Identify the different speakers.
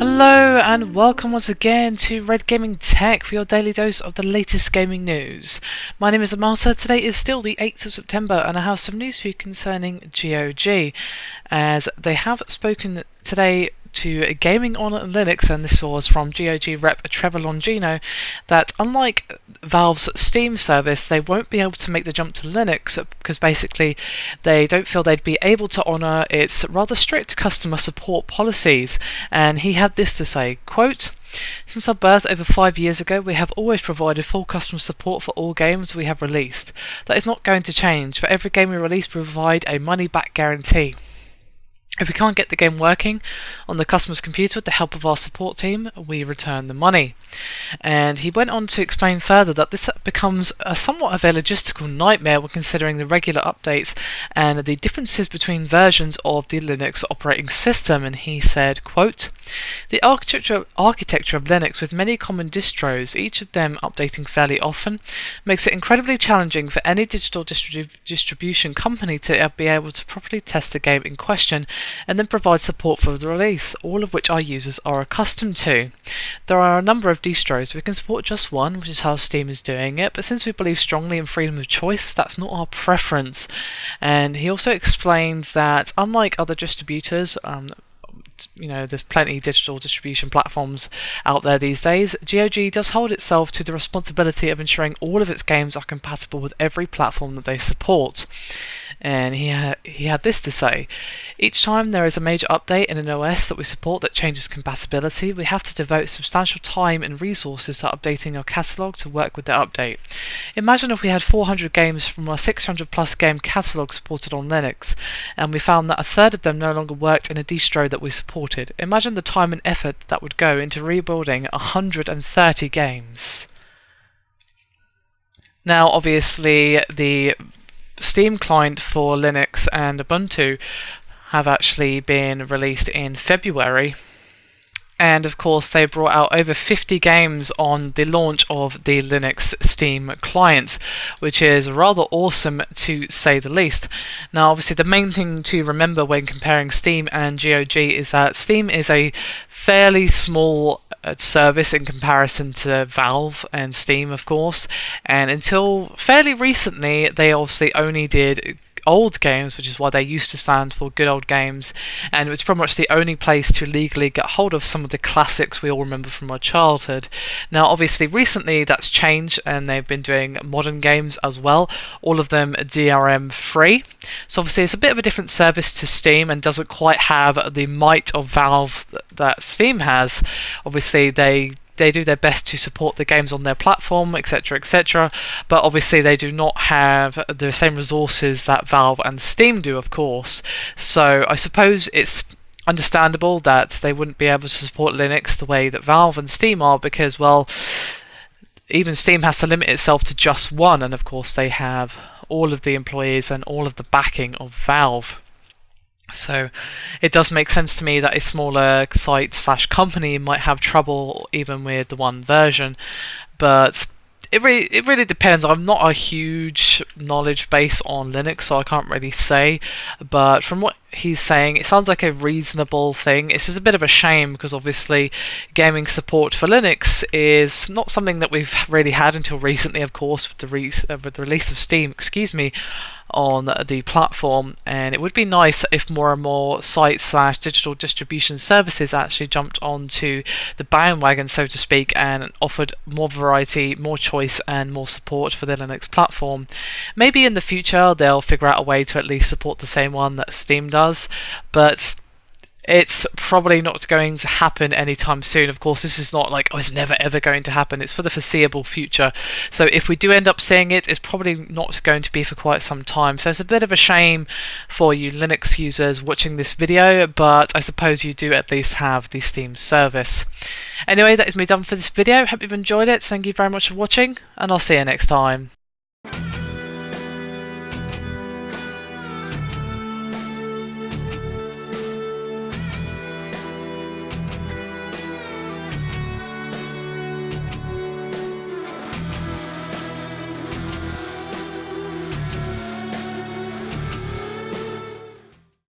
Speaker 1: Hello and welcome once again to Red Gaming Tech for your daily dose of the latest gaming news. My name is Amata. Today is still the 8th of September and I have some news for you concerning GOG, as they have spoken today to Gaming on Linux, and this was from GOG rep Trevor Longino, that unlike Valve's Steam service, they won't be able to make the jump to Linux because basically they don't feel they'd be able to honour its rather strict customer support policies. And he had this to say, quote, "Since our birth over 5 years ago, we have always provided full customer support for all games we have released. That is not going to change. For every game we release, we provide a money-back guarantee. If we can't get the game working on the customer's computer with the help of our support team, we return the money." And he went on to explain further that this becomes somewhat of a logistical nightmare when considering the regular updates and the differences between versions of the Linux operating system. And he said, quote, "The architecture of Linux, with many common distros, each of them updating fairly often, makes it incredibly challenging for any digital distribution company to be able to properly test the game in question and then provide support for the release, all of which our users are accustomed to. There are a number of distros. We can support just one, which is how Steam is doing it, but since we believe strongly in freedom of choice, that's not our preference." And he also explains that unlike other distributors, there's plenty of digital distribution platforms out there these days, GOG does hold itself to the responsibility of ensuring all of its games are compatible with every platform that they support. And he had this to say, "Each time there is a major update in an OS that we support that changes compatibility, we have to devote substantial time and resources to updating our catalogue to work with the update. Imagine if we had 400 games from our 600 plus game catalogue supported on Linux, and we found that a third of them no longer worked in a distro that we supported. Imagine the time and effort that would go into rebuilding 130 games." Now, obviously, the Steam client for Linux and Ubuntu have actually been released in February, and of course they brought out over 50 games on the launch of the Linux Steam client, which is rather awesome to say the least. Now obviously the main thing to remember when comparing Steam and GOG is that Steam is a fairly small service in comparison to Valve and Steam, of course, and until fairly recently they obviously only did old games, which is why they used to stand for Good Old Games, and it was pretty much the only place to legally get hold of some of the classics we all remember from our childhood. Now obviously recently that's changed and they've been doing modern games as well, all of them DRM free, so obviously it's a bit of a different service to Steam and doesn't quite have the might of Valve that Steam has. Obviously they do their best to support the games on their platform, etc, etc, but obviously they do not have the same resources that Valve and Steam do, of course. So I suppose it's understandable that they wouldn't be able to support Linux the way that Valve and Steam are, because, well, even Steam has to limit itself to just one, and of course they have all of the employees and all of the backing of Valve. So it does make sense to me that a smaller site/company might have trouble even with the one version, but it really depends. I'm not a huge knowledge base on Linux, so I can't really say, but from what he's saying, it sounds like a reasonable thing. It's just a bit of a shame because obviously gaming support for Linux is not something that we've really had until recently, of course, with the release of Steam, on the platform, and it would be nice if more and more sites/digital distribution services actually jumped onto the bandwagon, so to speak, and offered more variety, more choice, and more support for the Linux platform. Maybe in the future they'll figure out a way to at least support the same one that Steam does, but it's probably not going to happen anytime soon. Of course, this is not like, oh, it's never ever going to happen. It's for the foreseeable future. So if we do end up seeing it, it's probably not going to be for quite some time. So it's a bit of a shame for you Linux users watching this video, but I suppose you do at least have the Steam service. Anyway, that is me done for this video. Hope you've enjoyed it. Thank you very much for watching, and I'll see you next time.